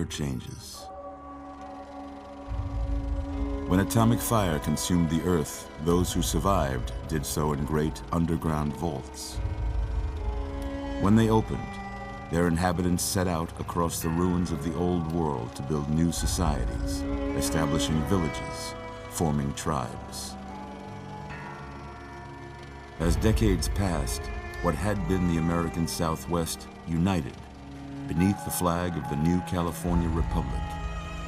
never changes. When atomic fire consumed the Earth, those who survived did so in great underground vaults. When they opened, their inhabitants set out across the ruins of the old world to build new societies, establishing villages, forming tribes. As decades passed, what had been the American Southwest united beneath the flag of the new California Republic,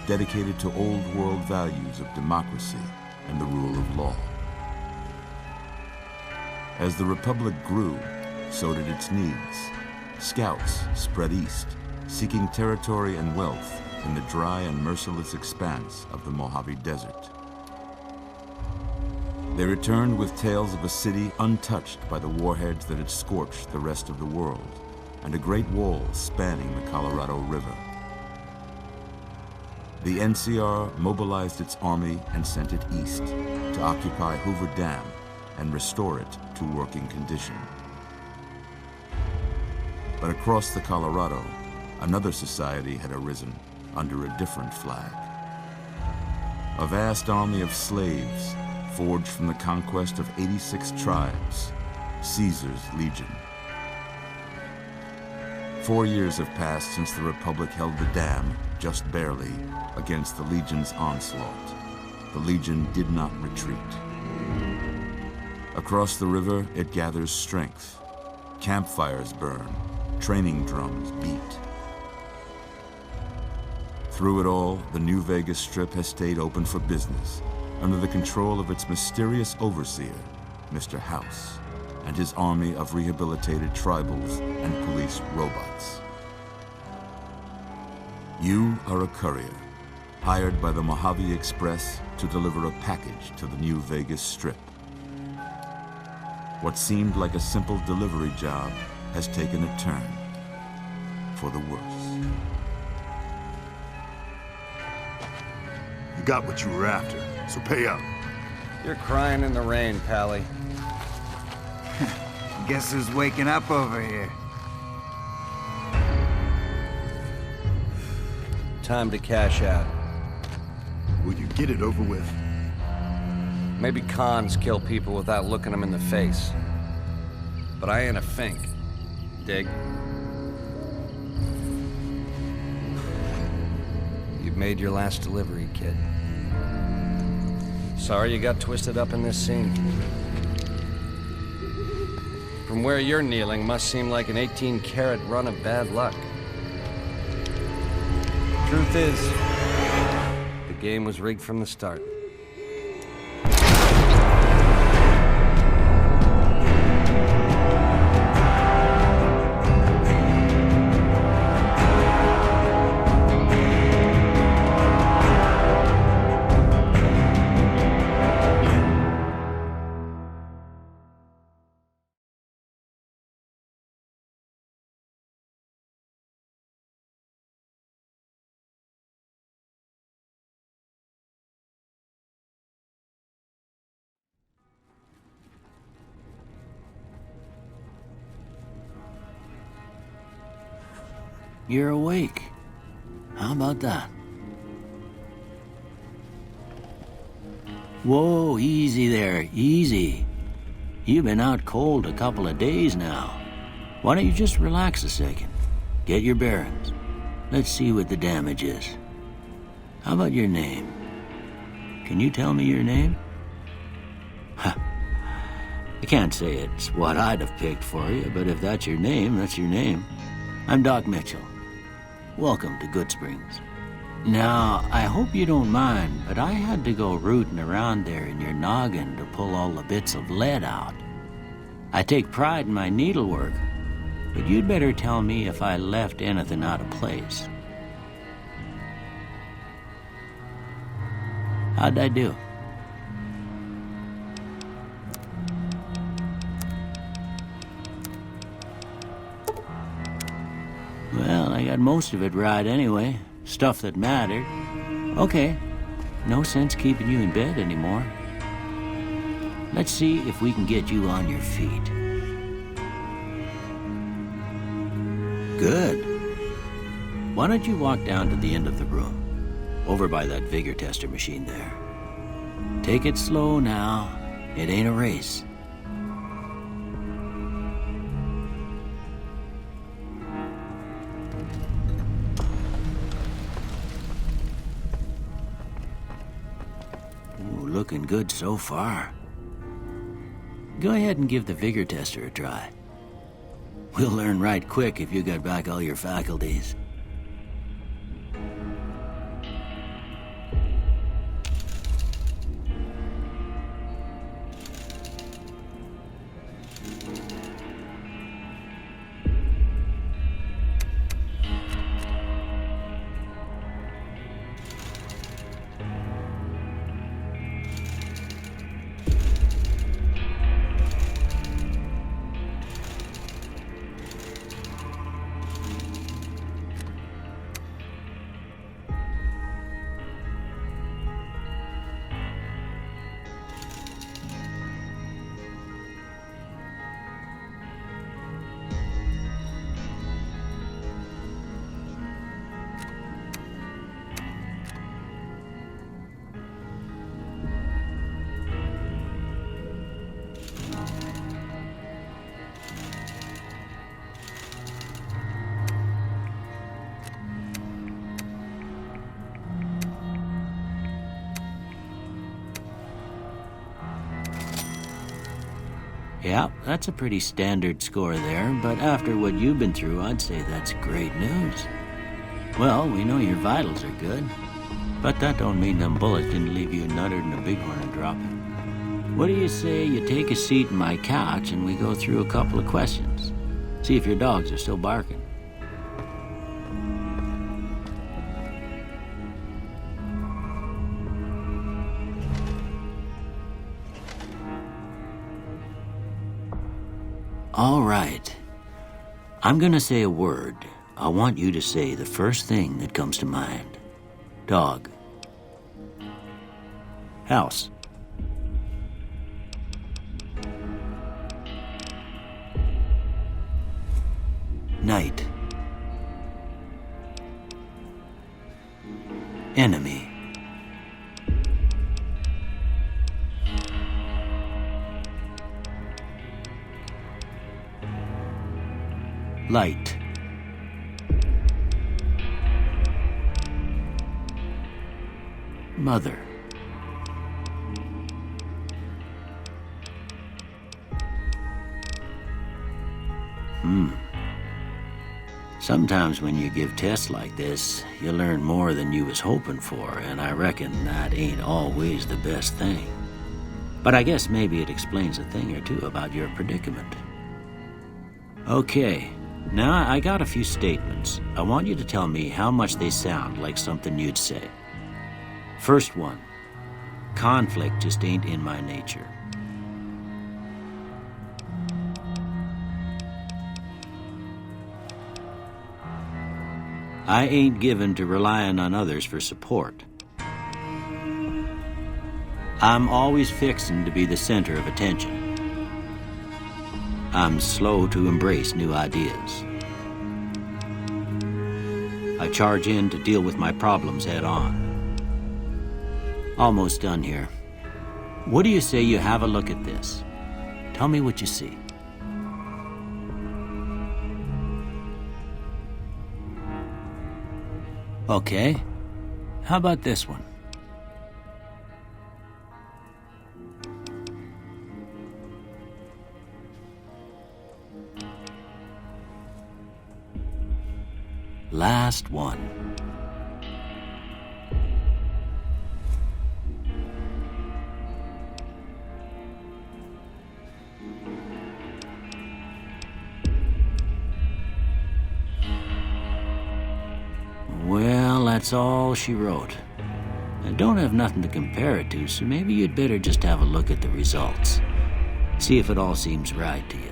dedicated to old world values of democracy and the rule of law. As the Republic grew, so did its needs. Scouts spread east, seeking territory and wealth in the dry and merciless expanse of the Mojave Desert. They returned with tales of a city untouched by the warheads that had scorched the rest of the world, and a great wall spanning the Colorado River. The NCR mobilized its army and sent it east to occupy Hoover Dam and restore it to working condition. But across the Colorado, another society had arisen under a different flag. A vast army of slaves forged from the conquest of 86 tribes, Caesar's Legion. 4 years have passed since the Republic held the dam, just barely, against the Legion's onslaught. The Legion did not retreat. Across the river, it gathers strength. Campfires burn, training drums beat. Through it all, the New Vegas Strip has stayed open for business, under the control of its mysterious overseer, Mr. House, and his army of rehabilitated tribals and police robots. You are a courier, hired by the Mojave Express to deliver a package to the New Vegas Strip. What seemed like a simple delivery job has taken a turn for the worse. You got what you were after, so pay up. You're crying in the rain, Pally. Guess who's waking up over here? Time to cash out. Will you get it over with? Maybe cons kill people without looking them in the face. But I ain't a fink. Dig? You've made your last delivery, kid. Sorry you got twisted up in this scene. From where you're kneeling must seem like an 18-carat run of bad luck. Truth is, the game was rigged from the start. You're awake. How about that? Whoa, easy there, easy. You've been out cold a couple of days now. Why don't you just relax a second? Get your bearings. Let's see what the damage is. How about your name? Can you tell me your name? Huh. I can't say it's what I'd have picked for you, but if that's your name, that's your name. I'm Doc Mitchell. Welcome to Goodsprings. Now, I hope you don't mind, but I had to go rooting around there in your noggin to pull all the bits of lead out. I take pride in my needlework, but you'd better tell me if I left anything out of place. How'd I do? Well, I got most of it right anyway. Stuff that mattered. Okay, no sense keeping you in bed anymore. Let's see if we can get you on your feet. Good. Why don't you walk down to the end of the room, over by that vigor tester machine there. Take it slow now. It ain't a race. Ooh, looking good so far. Go ahead and give the vigor tester a try. We'll learn right quick if you got back all your faculties. Yeah, that's a pretty standard score there, but after what you've been through, I'd say that's great news. Well, we know your vitals are good, but that don't mean them bullets didn't leave you nuttered in a bighorn and drop it. What do you say you take a seat in my couch and we go through a couple of questions? See if your dogs are still barking. All right. I'm gonna say a word. I want you to say the first thing that comes to mind. Dog. House. Night. Enemy. Light. Mother. Sometimes when you give tests like this, you learn more than you was hoping for, and I reckon that ain't always the best thing. But I guess maybe it explains a thing or two about your predicament. Okay. Now, I got a few statements. I want you to tell me how much they sound like something you'd say. First one, conflict just ain't in my nature. I ain't given to relying on others for support. I'm always fixin' to be the center of attention. I'm slow to embrace new ideas. I charge in to deal with my problems head on. Almost done here. What do you say you have a look at this? Tell me what you see. Okay. How about this one? Last one. Well, that's all she wrote. I don't have nothing to compare it to, so maybe you'd better just have a look at the results. See if it all seems right to you.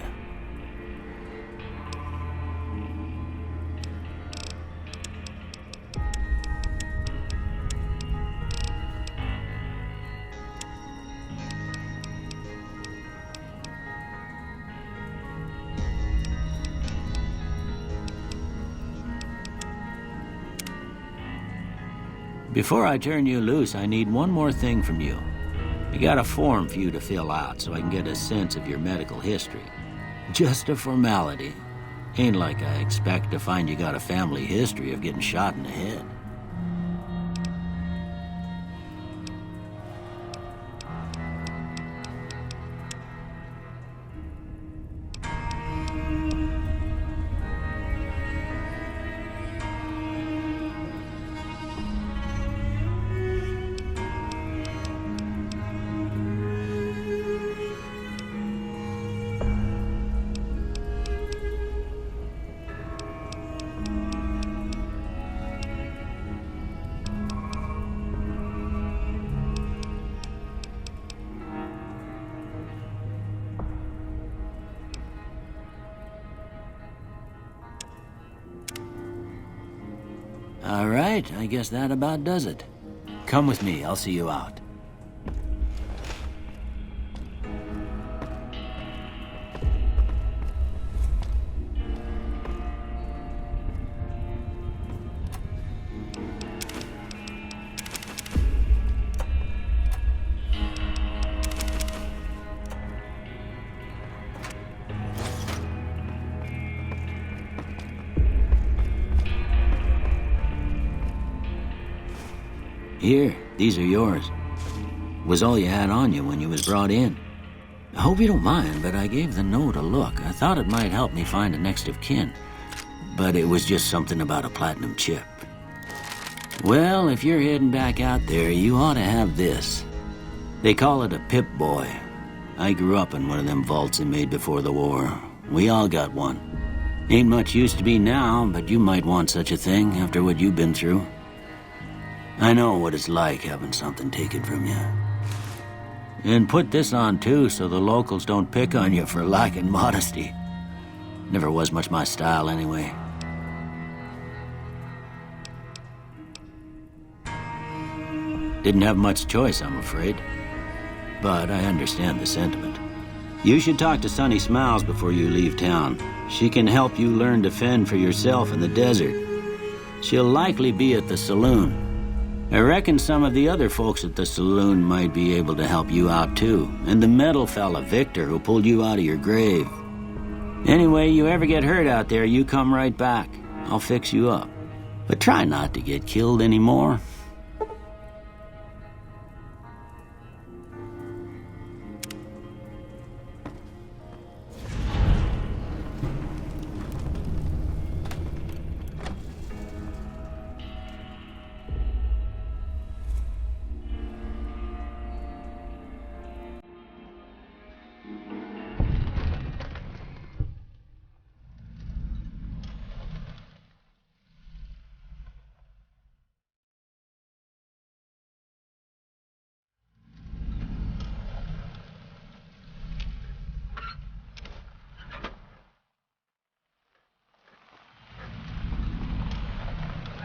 Before I turn you loose, I need one more thing from you. I got a form for you to fill out so I can get a sense of your medical history. Just a formality. Ain't like I expect to find you got a family history of getting shot in the head. All right, I guess that about does it. Come with me, I'll see you out. Here, these are yours. Was all you had on you when you was brought in. I hope you don't mind, but I gave the note a look. I thought it might help me find a next of kin. But it was just something about a platinum chip. Well, if you're heading back out there, you ought to have this. They call it a Pip-Boy. I grew up in one of them vaults they made before the war. We all got one. Ain't much use to be now, but you might want such a thing after what you've been through. I know what it's like having something taken from you. And put this on too so the locals don't pick on you for lacking modesty. Never was much my style anyway. Didn't have much choice, I'm afraid. But I understand the sentiment. You should talk to Sunny Smiles before you leave town. She can help you learn to fend for yourself in the desert. She'll likely be at the saloon. I reckon some of the other folks at the saloon might be able to help you out too. And the metal fella, Victor, who pulled you out of your grave. Anyway, you ever get hurt out there, you come right back. I'll fix you up. But try not to get killed anymore.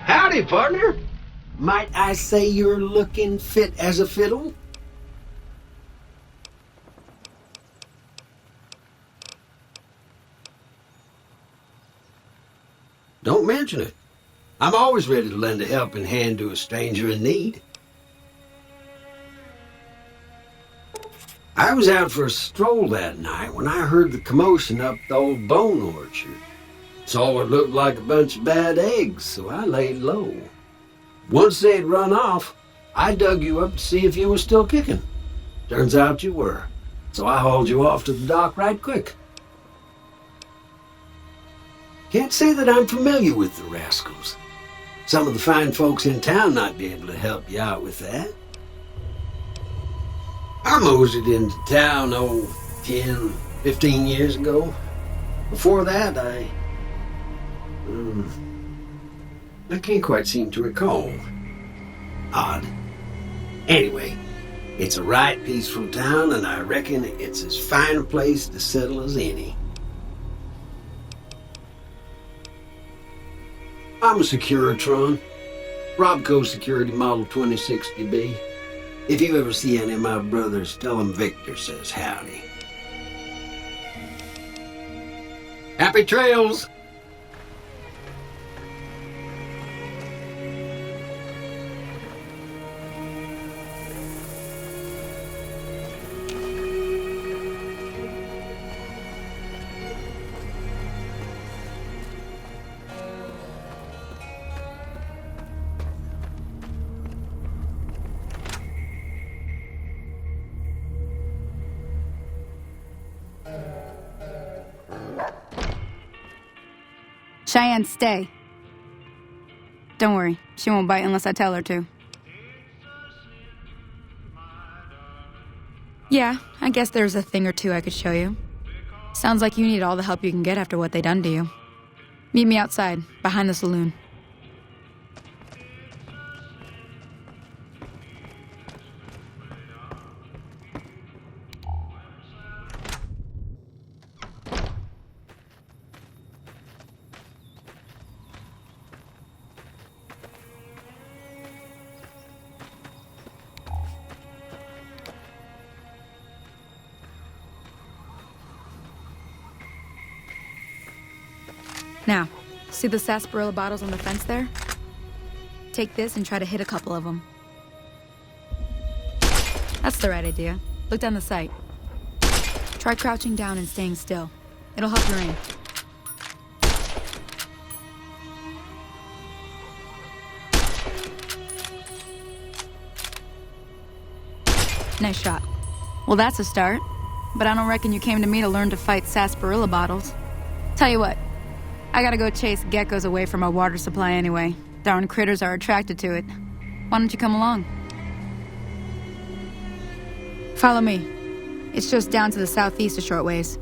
Howdy, partner. Might I say you're looking fit as a fiddle? Don't mention it. I'm always ready to lend a helping hand to a stranger in need. I was out for a stroll that night when I heard the commotion up the old bone orchard. Saw what looked like a bunch of bad eggs, so I laid low. Once they'd run off, I dug you up to see if you were still kicking. Turns out you were, so I hauled you off to the dock right quick. Can't say that I'm familiar with the rascals. Some of the fine folks in town might be able to help you out with that. I moseyed into town, 10, 15 years ago. Before that, I can't quite seem to recall. Odd. Anyway, it's a right peaceful town, and I reckon it's as fine a place to settle as any. I'm a Securitron, Robco Security Model 2060B. If you ever see any of my brothers, tell them Victor says howdy. Happy trails! Cheyenne, stay. Don't worry, she won't bite unless I tell her to. Yeah, I guess there's a thing or two I could show you. Sounds like you need all the help you can get after what they done to you. Meet me outside, behind the saloon. Now, see the sarsaparilla bottles on the fence there? Take this and try to hit a couple of them. That's the right idea. Look down the sight. Try crouching down and staying still. It'll help your aim. Nice shot. Well, that's a start. But I don't reckon you came to me to learn to fight sarsaparilla bottles. Tell you what, I gotta go chase geckos away from our water supply anyway. Darn critters are attracted to it. Why don't you come along? Follow me. It's just down to the southeast a short ways.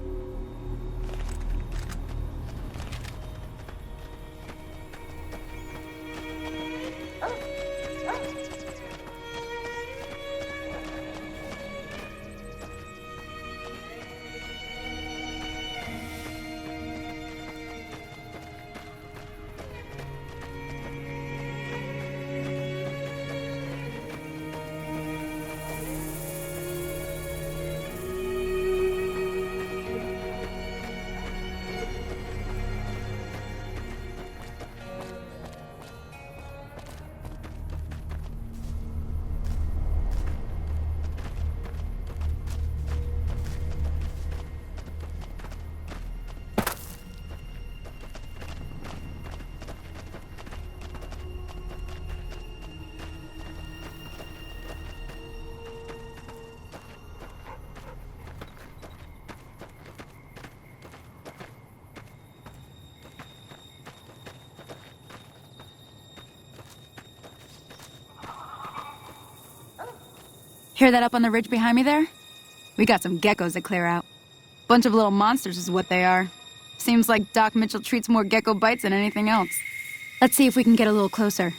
Hear that up on the ridge behind me there? We got some geckos to clear out. Bunch of little monsters is what they are. Seems like Doc Mitchell treats more gecko bites than anything else. Let's see if we can get a little closer.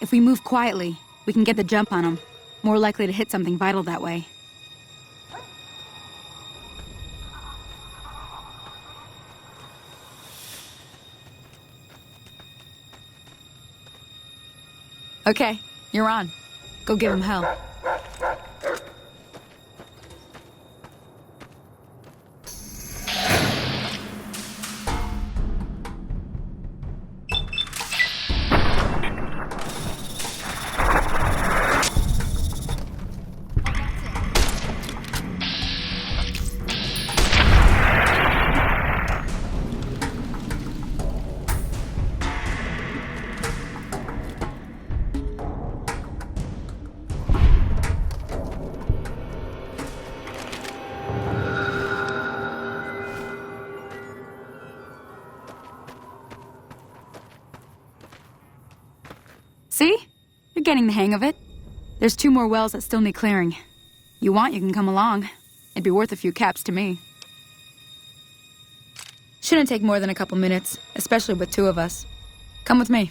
If we move quietly, we can get the jump on them. More likely to hit something vital that way. Okay, you're on. Go give him hell. See? You're getting the hang of it. There's 2 more wells that still need clearing. You want, you can come along. It'd be worth a few caps to me. Shouldn't take more than a couple minutes, especially with 2 of us. Come with me.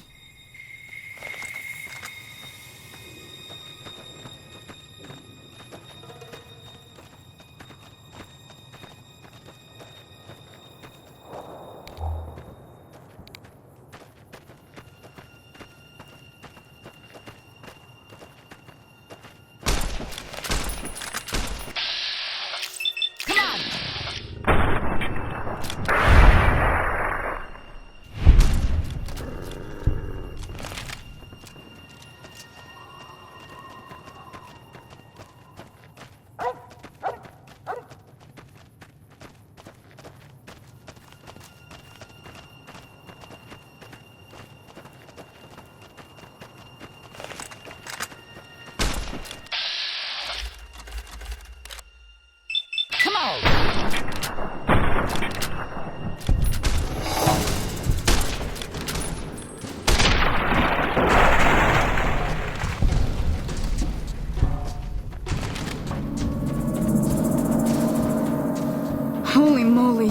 Holy moly.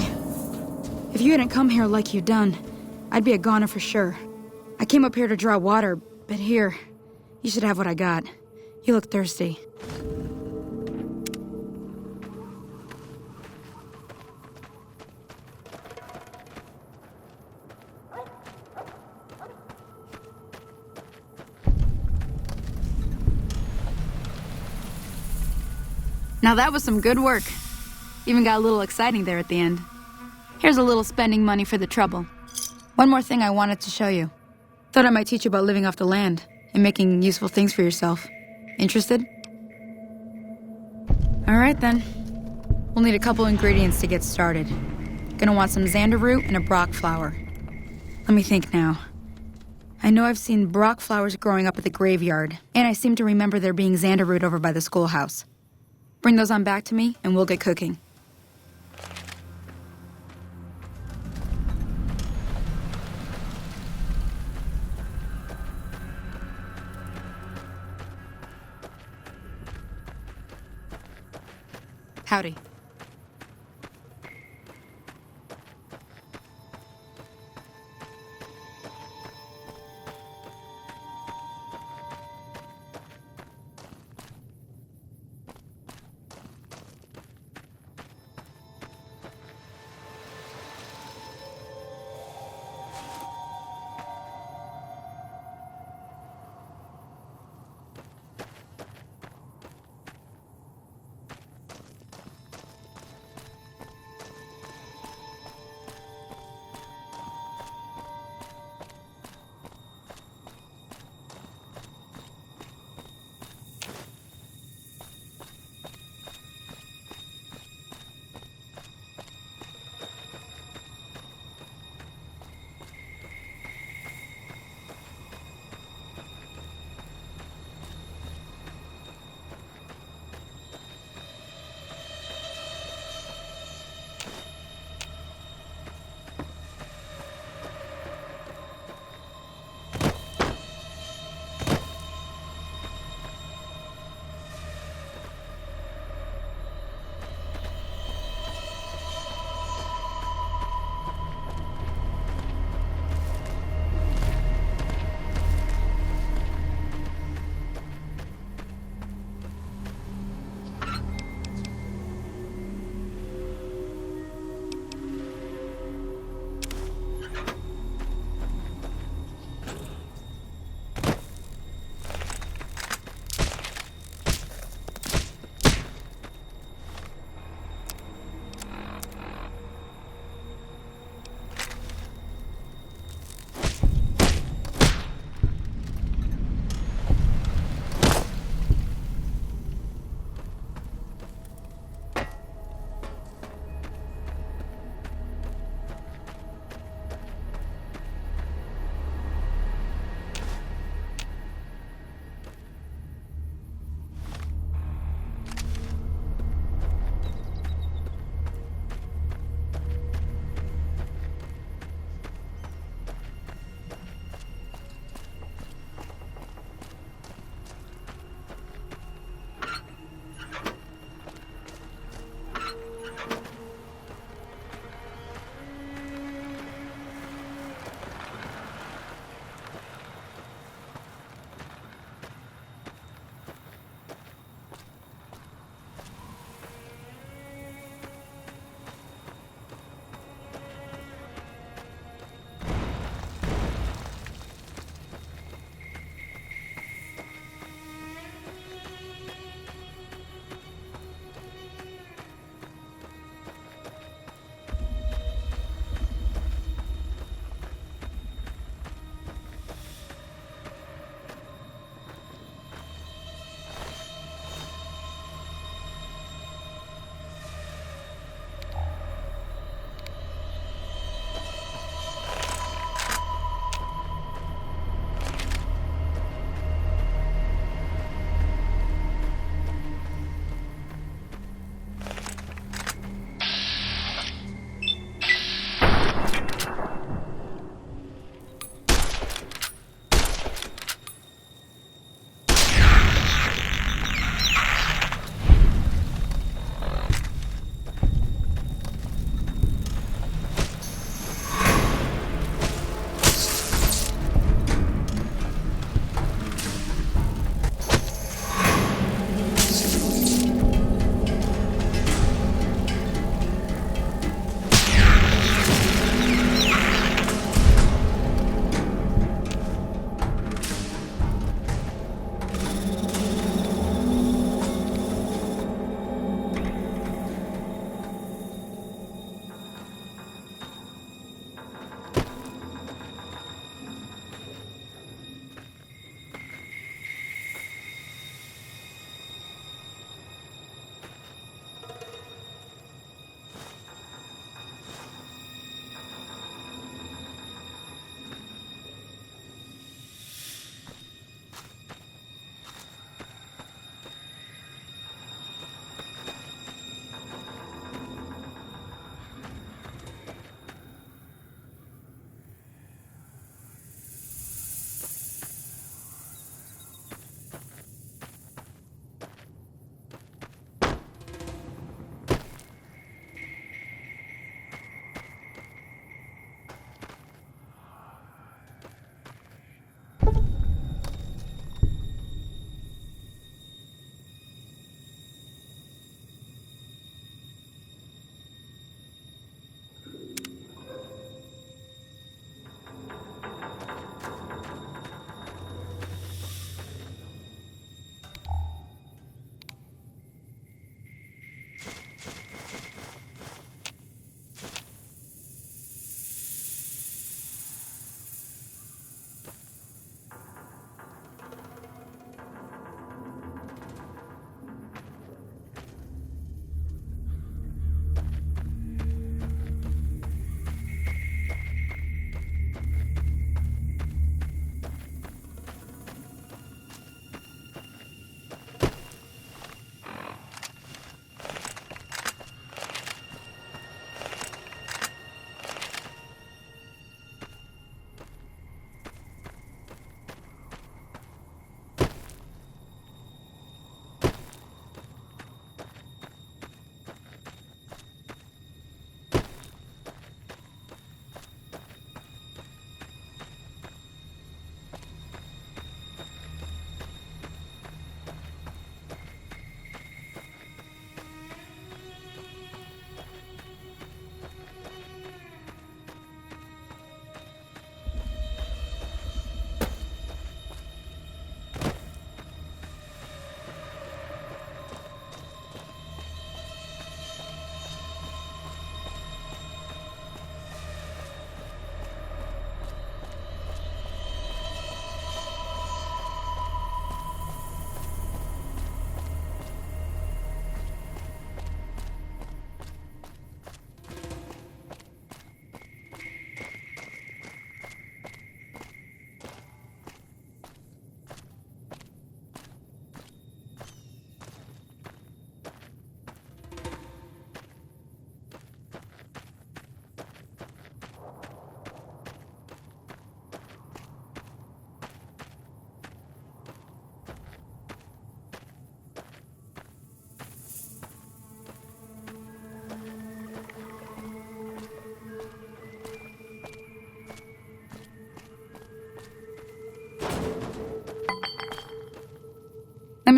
If you hadn't come here like you done, I'd be a goner for sure. I came up here to draw water, but here, you should have what I got. You look thirsty. Now that was some good work. Even got a little exciting there at the end. Here's a little spending money for the trouble. One more thing I wanted to show you. Thought I might teach you about living off the land and making useful things for yourself. Interested? All right then. We'll need a couple ingredients to get started. Gonna want some xander root and a brock flower. Let me think now. I know I've seen brock flowers growing up at the graveyard, and I seem to remember there being xander root over by the schoolhouse. Bring those on back to me, and we'll get cooking. Howdy.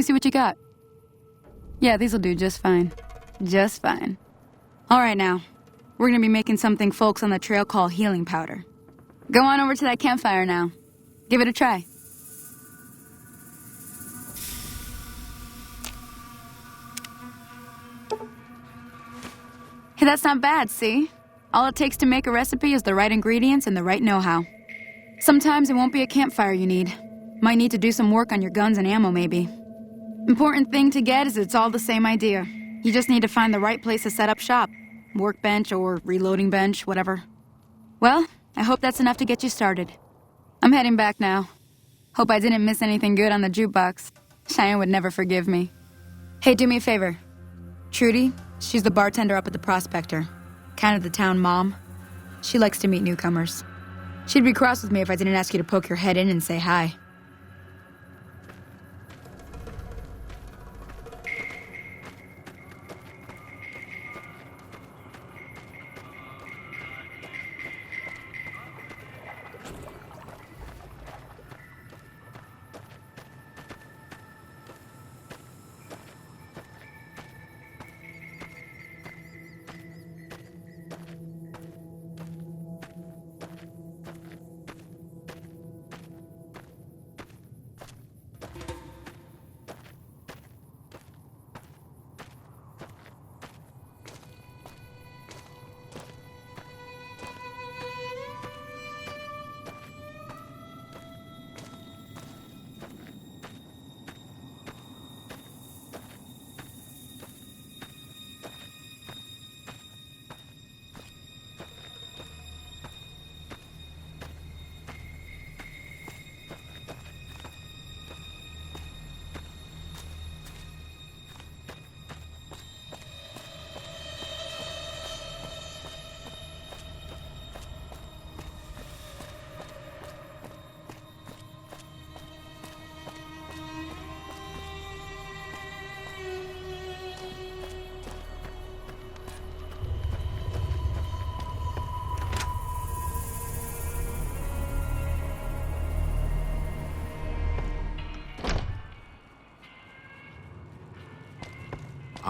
me see what you got. Yeah, these'll do just fine. Just fine. All right, now. We're gonna be making something folks on the trail call healing powder. Go on over to that campfire now. Give it a try. Hey, that's not bad, see? All it takes to make a recipe is the right ingredients and the right know-how. Sometimes it won't be a campfire you need. Might need to do some work on your guns and ammo, maybe. Important thing to get is it's all the same idea. You just need to find the right place to set up shop. Workbench or reloading bench, whatever. Well, I hope that's enough to get you started. I'm heading back now. Hope I didn't miss anything good on the jukebox. Cheyenne would never forgive me. Hey, do me a favor. Trudy, she's the bartender up at the Prospector. Kind of the town mom. She likes to meet newcomers. She'd be cross with me if I didn't ask you to poke your head in and say hi.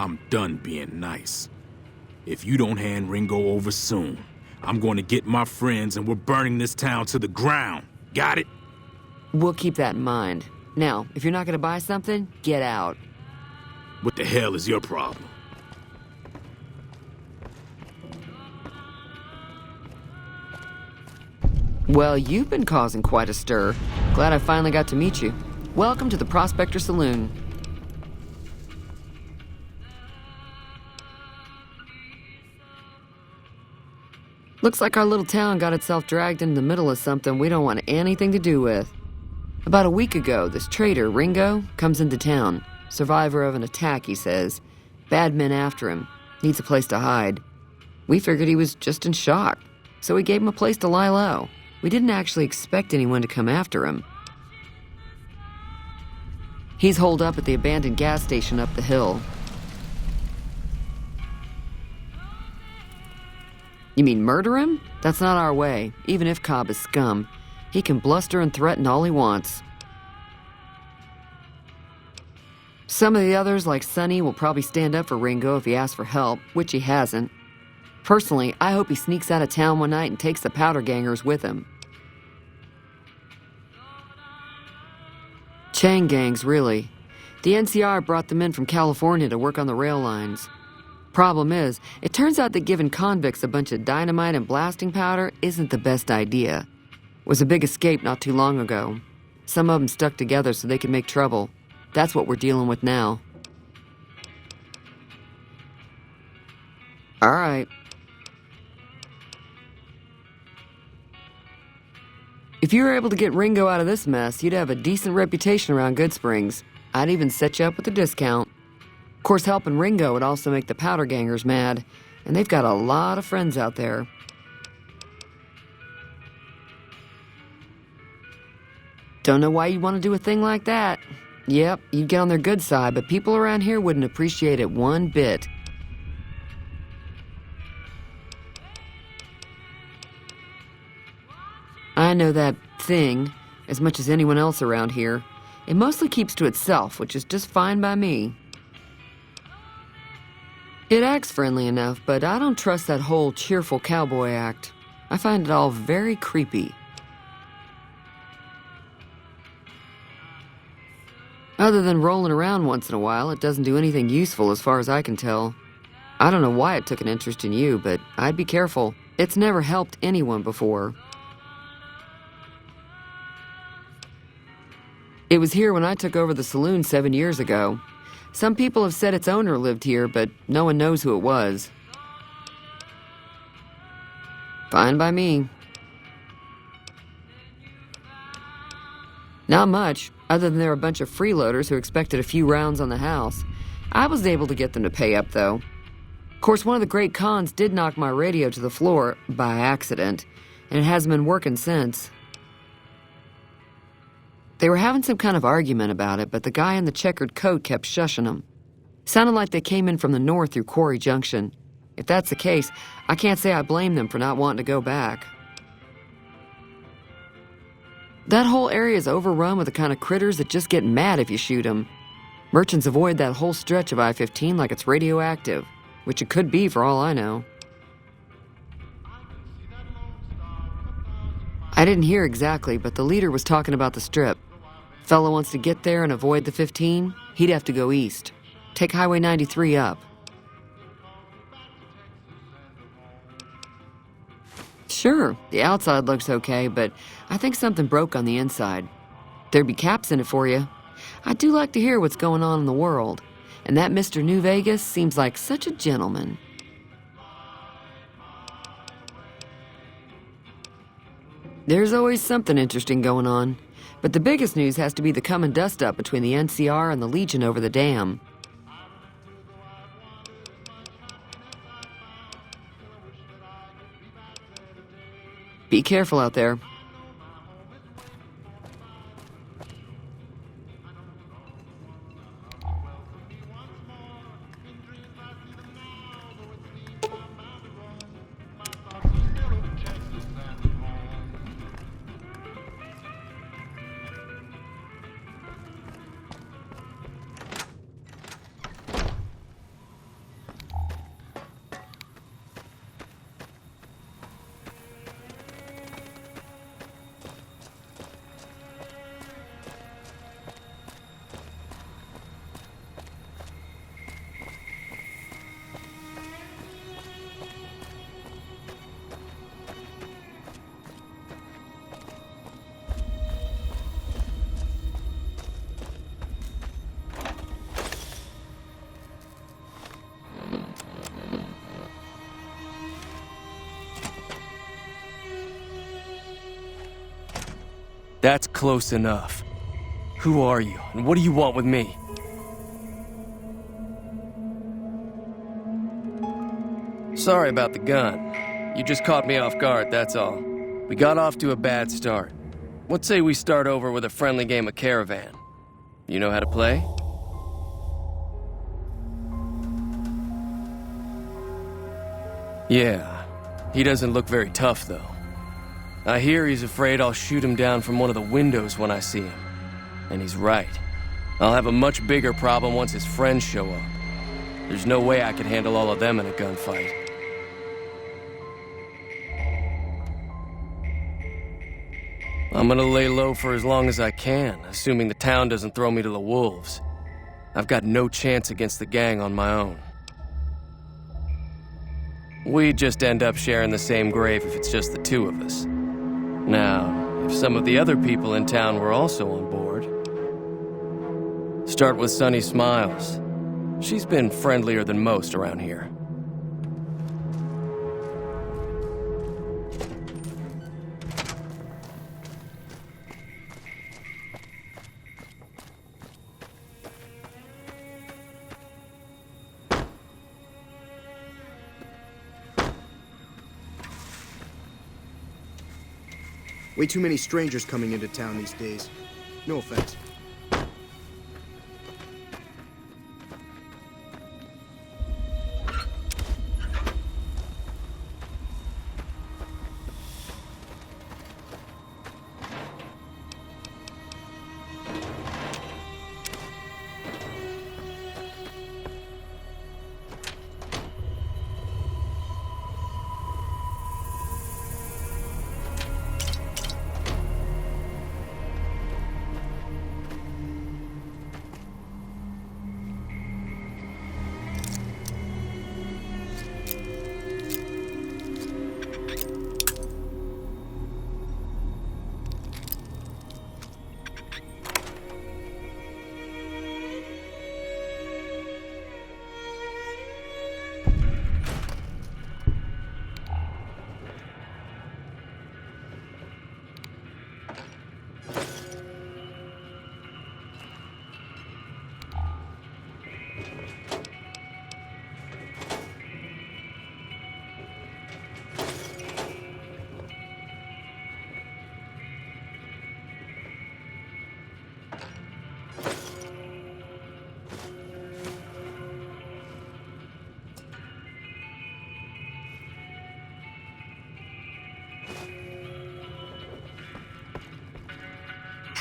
I'm done being nice. If you don't hand Ringo over soon, I'm going to get my friends and we're burning this town to the ground. Got it? We'll keep that in mind. Now, if you're not going to buy something, get out. What the hell is your problem? Well, you've been causing quite a stir. Glad I finally got to meet you. Welcome to the Prospector Saloon. Looks like our little town got itself dragged into the middle of something we don't want anything to do with. About a week ago, this traitor, Ringo, comes into town. Survivor of an attack, he says. Bad men after him. Needs a place to hide. We figured he was just in shock, so we gave him a place to lie low. We didn't actually expect anyone to come after him. He's holed up at the abandoned gas station up the hill. You mean murder him? That's not our way, even if Cobb is scum. He can bluster and threaten all he wants. Some of the others, like Sonny, will probably stand up for Ringo if he asks for help, which he hasn't. Personally, I hope he sneaks out of town one night and takes the powder gangers with him. Chain gangs, really. The NCR brought them in from California to work on the rail lines. Problem is, it turns out that giving convicts a bunch of dynamite and blasting powder isn't the best idea. Was a big escape not too long ago. Some of them stuck together so they could make trouble. That's what we're dealing with now. All right. If you were able to get Ringo out of this mess, you'd have a decent reputation around Goodsprings. I'd even set you up with a discount. Of course, helping Ringo would also make the powder gangers mad, and they've got a lot of friends out there. Don't know why you'd want to do a thing like that. Yep, you'd get on their good side, but people around here wouldn't appreciate it one bit. I know that thing as much as anyone else around here. It mostly keeps to itself, which is just fine by me. It acts friendly enough, but I don't trust that whole cheerful cowboy act. I find it all very creepy. Other than rolling around once in a while, it doesn't do anything useful as far as I can tell. I don't know why it took an interest in you, but I'd be careful. It's never helped anyone before. It was here when I took over the saloon 7 years ago. Some people have said its owner lived here, but no one knows who it was. Fine by me. Not much, other than they're a bunch of freeloaders who expected a few rounds on the house. I was able to get them to pay up, though. Of course, one of the great cons did knock my radio to the floor by accident, and it hasn't been working since. They were having some kind of argument about it, but the guy in the checkered coat kept shushing them. Sounded like they came in from the north through Quarry Junction. If that's the case, I can't say I blame them for not wanting to go back. That whole area is overrun with the kind of critters that just get mad if you shoot them. Merchants avoid that whole stretch of I-15 like it's radioactive, which it could be for all I know. I didn't hear exactly, but the leader was talking about the strip. Fellow wants to get there and avoid the 15, he'd have to go east. Take Highway 93 up. Sure, the outside looks okay, but I think something broke on the inside. There'd be caps in it for you. I do like to hear what's going on in the world, and that Mr. New Vegas seems like such a gentleman. There's always something interesting going on, but the biggest news has to be the coming dust-up between the NCR and the Legion over the dam. Be careful out there. That's close enough. Who are you, and what do you want with me? Sorry about the gun. You just caught me off guard, that's all. We got off to a bad start. What say we start over with a friendly game of Caravan? You know how to play? Yeah, he doesn't look very tough, though. I hear he's afraid I'll shoot him down from one of the windows when I see him. And he's right. I'll have a much bigger problem once his friends show up. There's no way I could handle all of them in a gunfight. I'm gonna lay low for as long as I can, assuming the town doesn't throw me to the wolves. I've got no chance against the gang on my own. We'd just end up sharing the same grave if it's just the two of us. Now, if some of the other people in town were also on board... Start with Sunny Smiles. She's been friendlier than most around here. Way too many strangers coming into town these days. No offense.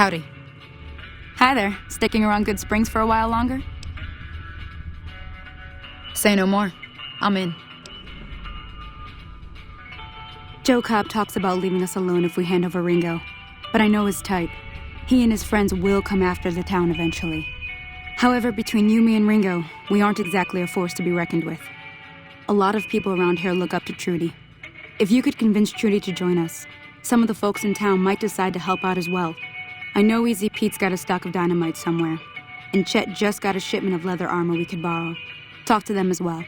Howdy. Hi there. Sticking around Goodsprings for a while longer? Say no more. I'm in. Joe Cobb talks about leaving us alone if we hand over Ringo, but I know his type. He and his friends will come after the town eventually. However, between you, me, and Ringo, we aren't exactly a force to be reckoned with. A lot of people around here look up to Trudy. If you could convince Trudy to join us, some of the folks in town might decide to help out as well. I know Easy Pete's got a stock of dynamite somewhere, and Chet just got a shipment of leather armor we could borrow. Talk to them as well.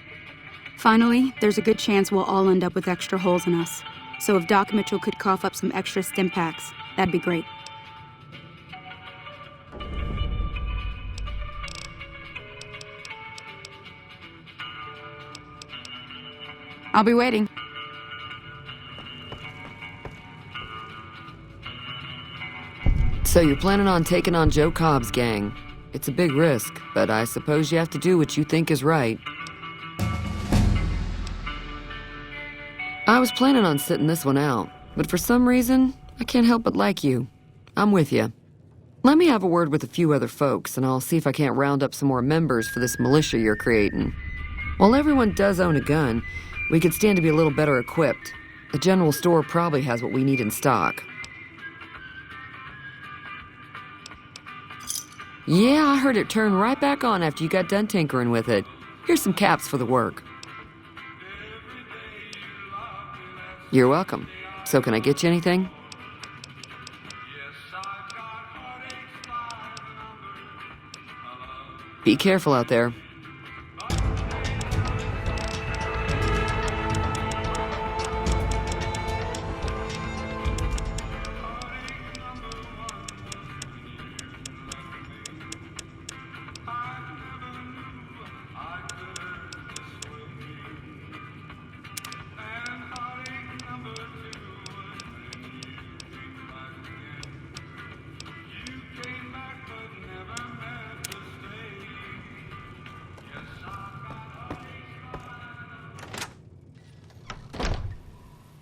Finally, there's a good chance we'll all end up with extra holes in us. So if Doc Mitchell could cough up some extra stim packs, that'd be great. I'll be waiting. So you're planning on taking on Joe Cobb's gang. It's a big risk, but I suppose you have to do what you think is right. I was planning on sitting this one out, but for some reason, I can't help but like you. I'm with you. Let me have a word with a few other folks, and I'll see if I can't round up some more members for this militia you're creating. While everyone does own a gun, we could stand to be a little better equipped. The general store probably has what we need in stock. Yeah, I heard it turn right back on after you got done tinkering with it. Here's some caps for the work. You're welcome. So can I get you anything? Be careful out there.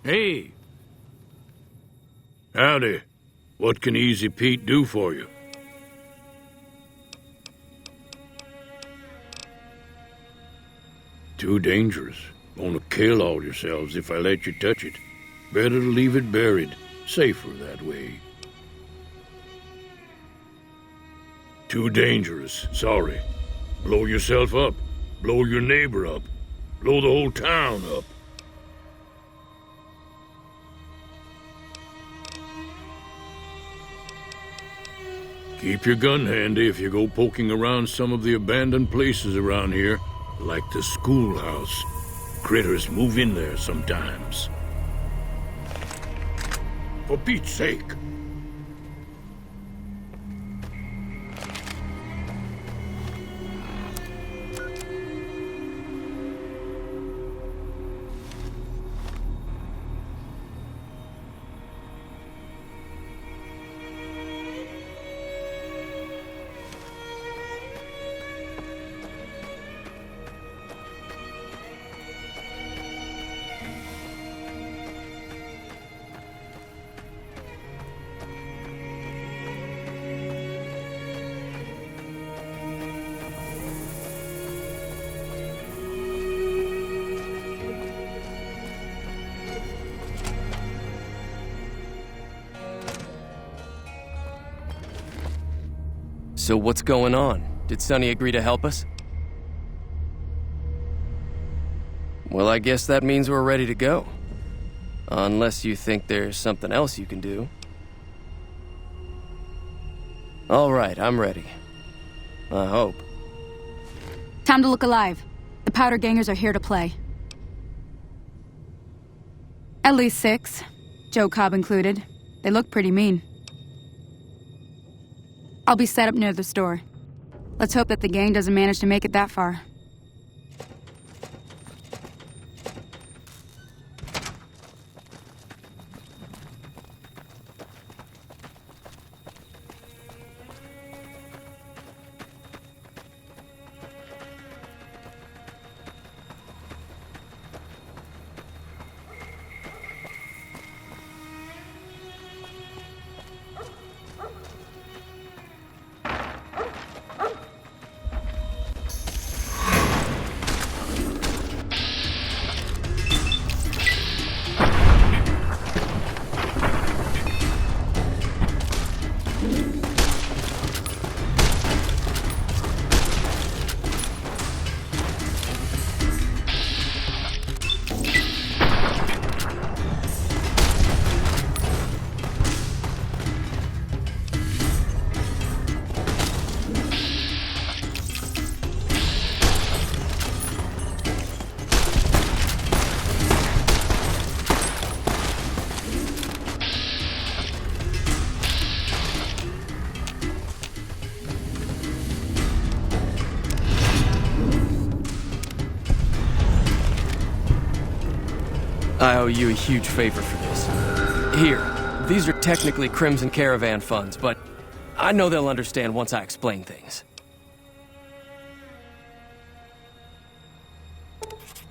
Hey! Howdy. What can Easy Pete do for you? Too dangerous. Gonna kill all yourselves if I let you touch it. Better to leave it buried. Safer that way. Too dangerous. Sorry. Blow yourself up. Blow your neighbor up. Blow the whole town up. Keep your gun handy if you go poking around some of the abandoned places around here, like the schoolhouse. Critters move in there sometimes. For Pete's sake. So what's going on? Did Sonny agree to help us? Well, I guess that means we're ready to go. Unless you think there's something else you can do. All right, I'm ready. I hope. Time to look alive. The Powder Gangers are here to play. At least 6, Joe Cobb included. They look pretty mean. I'll be set up near the store. Let's hope that the gang doesn't manage to make it that far. I owe you a huge favor for this. Here, these are technically Crimson Caravan funds, but I know they'll understand once I explain things.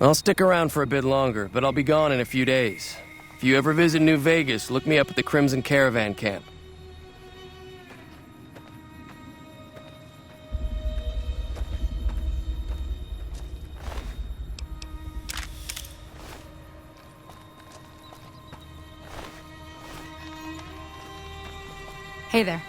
I'll stick around for a bit longer, but I'll be gone in a few days. If you ever visit New Vegas, look me up at the Crimson Caravan camp. Hey there.